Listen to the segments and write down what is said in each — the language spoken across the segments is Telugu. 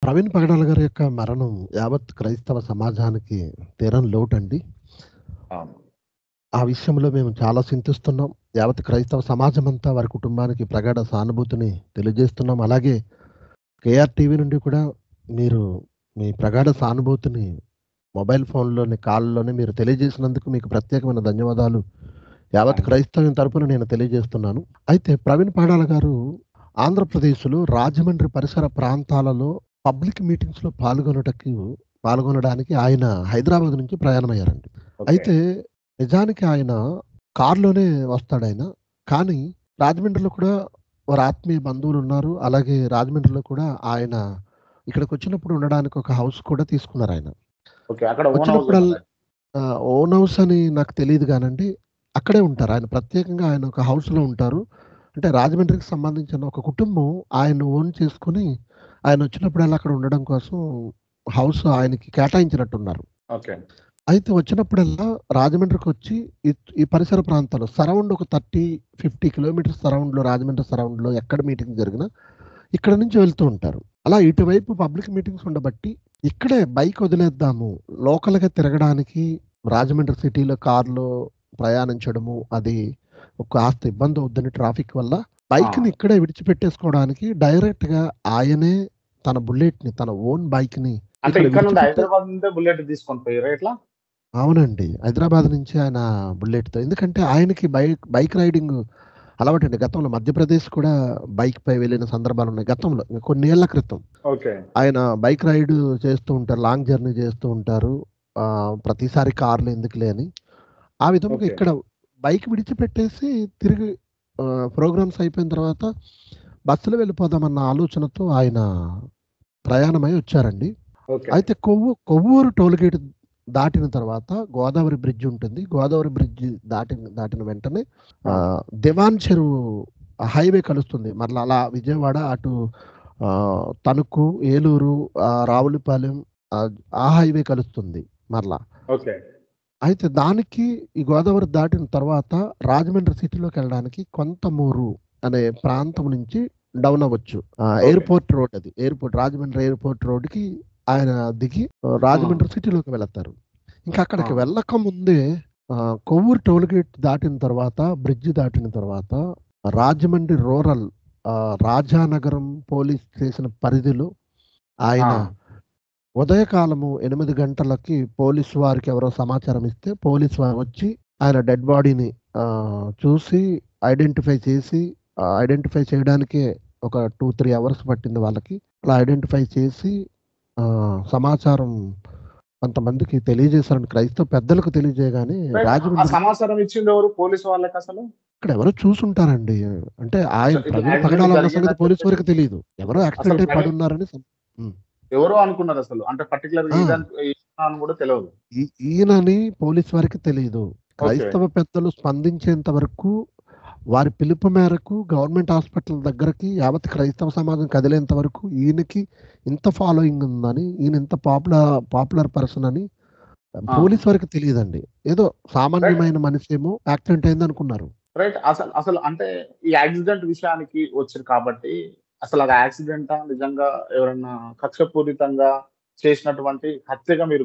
ప్రవీణ్ పగడాల గారి యొక్క మరణం యావత్ క్రైస్తవ సమాజానికి తీరని లోటండి. అవును. ఆ విషయంలో మేము చాలా చింతిస్తున్నాం. యావత్ క్రైస్తవ సమాజమంతా వారి కుటుంబానికి ప్రగాఢ సానుభూతిని తెలియజేస్తున్నాం. అలాగే కేఆర్ టీవీ నుండి కూడా మీరు మీ ప్రగాఢ సానుభూతిని మొబైల్ ఫోన్‌లోని కాల్‌లోనే మీరు తెలియజేసినందుకు మీకు ప్రత్యేకమైన ధన్యవాదాలు యావత్ క్రైస్తవ్యం తరపున నేను తెలియజేస్తున్నాను. అయితే ప్రవీణ్ పగడాల గారు ఆంధ్రప్రదేశ్‌లో రాజమండ్రి పరిసర ప్రాంతాలలో పబ్లిక్ మీటింగ్స్‌లో పాల్గొనడానికి ఆయన హైదరాబాద్ నుంచి ప్రయాణమయ్యారండి. ఓకే. అయితే నిజానికి ఆయన కారులోనే వస్తాడాయన. కానీ రాజమండ్రిలో కూడా వారి ఆత్మీయ బంధువులున్నారు. అలాగే రాజమండ్రిలో కూడా ఆయన ఇక్కడికొచ్చినప్పుడు ఉండడానికి ఒక హౌస్ కూడా తీసుకున్నారాయన. ఓకే. అక్కడ ఓన్ హౌస్ వచ్చినప్పుడల్లా ఉన్నదా? ఓన్ హౌస్ అని నాకు తెలీదు గానండి. అక్కడే ఉంటారు. ఆయన ప్రత్యేకంగా ఆయన ఒక హౌస్‌లో ఉంటారు. అంటే రాజమండ్రికి సంబంధించిన ఒక కుటుంబం ఆయన్ని ఓన్ చేసుకొని, ఆయనొచ్చినప్పుడల్లా అక్కడ ఉండడం కోసం హౌస్ ఆయనకి కేటాయించినట్టున్నారు. ఓకే. అయితే వచ్చినప్పుడల్లా రాజమండ్రికొచ్చి ఈ పరిసర ప్రాంతాల్లో సరౌండ్ ఒక 30, 50 కిలోమీటర్స్ సరౌండ్‌లో రాజమండ్రి సరౌండ్‌లో ఎక్కడ మీటింగ్ జరిగినా ఇక్కడ నుంచి వెళ్తూ ఉంటారు. అలా ఇటువైపు పబ్లిక్ మీటింగ్స్ ఉండబట్టి ఇక్కడే బైక్ వదిలేద్దాము. లోకల్‌గా తిరగడానికి రాజమండ్రి సిటీలో కార్‌లో ప్రయాణించడము అది కాస్త ఇబ్బందవుద్దని ట్రాఫిక్ వల్ల బైక్‌ని ఇక్కడే విడిచిపెట్టేసుకోవడానికి డైరెక్ట్‌గా ఆయనే తన బుల్లెట్‌ని తన ఓన్ బైక్‌ని అంటే ఇక్కడ ఇక్కడ నుండి విడిచిపెట్టే హైదరాబాద్ నుండే బుల్లెట్ తీసుకొని పోయారా ఎట్లా? అవునండి. హైదరాబాద్ నుంచి ఆయన బుల్లెట్‌తో. ఎందుకంటే ఆయనకి బైక్ రైడింగ్ అలవాటండి. గతంలో మధ్యప్రదేశ్ కూడా బైక్‌పై వెళ్ళిన సందర్భాలున్నాయి. గతంలో కొన్నేళ్ల క్రితం. ఓకే. ఆయన బైక్ రైడ్ చేస్తూ ఉంటారు. లాంగ్ జర్నీ చేస్తూ ఉంటారు. ప్రతిసారి కార్‌లో ఎందుకులే అని. ఆ విధముగా ఓకే. ఇక్కడ బైక్ విడిచిపెట్టేసి తిరిగి ప్రోగ్రామ్స్ అయిపోయిన తర్వాత బస్సులో వెళ్ళిపోదామన్న ఆలోచనతో ఆయన ప్రయాణమై వచ్చారండి. ఓకే. అయితే కొవ్వూరు టోల్‌గేట్ దాటిన తర్వాత గోదావరి బ్రిడ్జ్ ఉంటుంది. గోదావరి బ్రిడ్జ్ దాటిన వెంటనే దివాన్ చెరువు హైవే కలుస్తుంది. మరలా అలా విజయవాడ అటు తణుకు, ఏలూరు, రావులపాలెం ఆ హైవే కలుస్తుంది మరలా. ఓకే. అయితే దానికి ఈ గోదావరి దాటిన తర్వాత రాజమండ్రి సిటీలోకెళ్ళడానికి కొంతమూరు అనే ప్రాంతం నుంచి డౌన్ అవ్వచ్చు. ఎయిర్‌పోర్ట్ రోడ్ అది. రాజమండ్రి ఎయిర్‌పోర్ట్ రోడ్‌కి ఆయన దిగి రాజమండ్రి సిటీలోకి వెళతారు. ఇంకా అక్కడికి వెళ్ళక ముందే కొవ్వూరు టోల్‌గేట్ దాటిన తర్వాత, బ్రిడ్జ్ దాటిన తర్వాత Rajahmundry rural Rajanagaram police station పరిధిలో ఆయన ఉదయకాలము 8 గంటలకి పోలీసు వారికి ఎవరో సమాచారం ఇస్తే పోలీసు వారు వచ్చి ఆయన డెడ్ బాడీని చూసి ఐడెంటిఫై చేయడానికే ఒక 2, 3 అవర్స్ పట్టింది వాళ్ళకి. అలా ఐడెంటిఫై చేసి సమాచారం కొంతమందికి తెలియజేశారండి. క్రైస్తవ పెద్దలకు తెలియజేయగానే ఆ రాజమండ్రి సమాచారం ఇచ్చింది ఎవరు పోలీసు వాళ్ళకి అసలు? ఇక్కడ ఎవరో చూసుంటారండి. అంటే ఆయన ఇట్లా ప్రవీణ్ యాక్సిడెంట్ పగడాల అన్న సంగతి జరిగిందని పోలీసు చెప్పేసి వారికి తెలీదు. ఎవరో అసలు యాక్సిడెంట్ అయి ప్రవీణ్ పడున్నారని ఎవరో అనుకున్నారు అసలు. అంటే పర్టిక్యులర్‌గా ఆ! ఈయన అని కూడా తెలవదు. ఈయనని పోలీసు వారికి తెలీదు. ఓకే. క్రైస్తవ పెద్దలు స్పందించేంత వరకు వారి పిలుపు మేరకు గవర్నమెంట్ హాస్పిటల్ దగ్గరకి యావత్ క్రైస్తవ సమాజం కదిలేంత వరకు ఈయనకి ఇంత ఫాలోయింగ్ ఉందని, ఈయన ఇంత పాపులర్ పర్సన్ అని పోలీసు వారికి తెలీదండి. ఏదో రైట్. సామాన్యమైన మనిషేమో యాక్సిడెంట్ అయిందనుకున్నారు. రైట్. అసలు అంటే ఈ యాక్సిడెంట్ విషయానికి వచ్చారు కాబట్టి అసలు అది యాక్సిడెంటా? నిజంగా ఎవరన్నా కక్షపూరితంగా చేసినటువంటి హత్యగా మీరు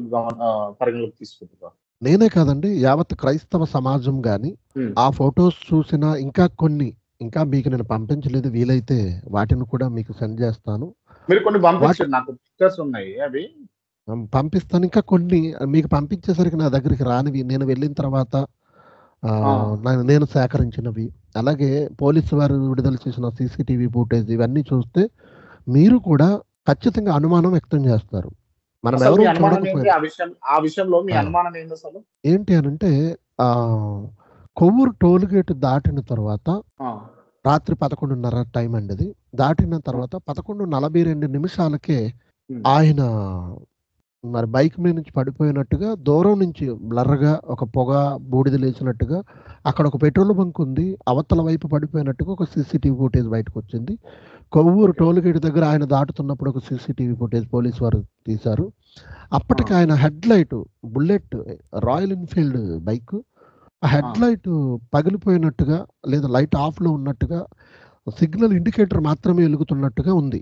పరిగణలోకి తీసుకుంటున్నారా? నేనే కాదండి యావత్ క్రైస్తవ సమాజం గాని, ఆ ఫోటోస్ చూసిన ఇంకా మీకు నేను పంపించలేదు. వీలైతే వాటిని కూడా మీకు సెండ్ చేస్తాను. మీరు కొన్ని పంపించారు. నాకు పిక్చర్స్ ఉన్నాయి అవి. పంపిస్తాను. ఇంకా కొన్ని మీకు పంపించేసరికి నా దగ్గరికి రానివి నేను వెళ్ళిన తర్వాత నేను సేకరించినవి. అలాగే పోలీసు వారు విడుదల చేసిన సీసీటీవీ ఫుటేజ్ ఇవన్నీ చూస్తే మీరు కూడా ఖచ్చితంగా అనుమానం వ్యక్తం చేస్తారు. మనం అసలు ఎవరు మీ అనుమానం ఏంటి? చూడకపోయినా ఆ విషయంలో మీ అనుమానం ఏంది అసలు? ఏంటి అనంటే కొవ్వూరు టోల్‌గేట్ దాటిన తర్వాత రాత్రి 11:30 టైం అండి అది. దాటిన తర్వాత 11:42 నిమిషాలకే ఆయన మరి బైక్ మీద నుంచి పడిపోయినట్టుగా దూరం నుంచి బ్లర్‌గా ఒక పొగ, బూడిద లేచినట్టుగా అక్కడ ఒక పెట్రోల్ బంక్ ఉంది. అవతల వైపు పడిపోయినట్టుగా ఒక సీసీటీవీ ఫుటేజ్ బయటకొచ్చింది. కొవ్వూరు టోల్‌గేట్ దగ్గర ఆయన దాటుతున్నప్పుడు ఒక సీసీటీవీ ఫుటేజ్ పోలీసు వారు తీశారు. అప్పటికి ఆయన headlight bullet royal Enfield bike ఆ హెడ్‌లైట్ పగిలిపోయినట్టుగా లేదా లైట్ ఆఫ్‌లో ఉన్నట్టుగా సిగ్నల్ ఇండికేటర్ మాత్రమే వెలుగుతున్నట్టుగా ఉంది.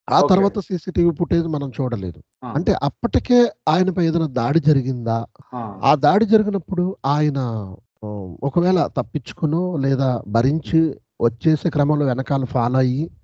ఆ ఓకే. తర్వాత సీసీటీవీ ఫుటేజ్ మనం చూడలేదు. ఆ! అంటే అప్పటికే ఆయనపై ఏదైనా దాడి జరిగిందా? ఆ! ఆ దాడి జరిగినప్పుడు ఆయన ఒకవేళ తప్పించుకునో లేదా భరించి వచ్చేసే క్రమంలో వెనకాల ఫాలో అయ్యి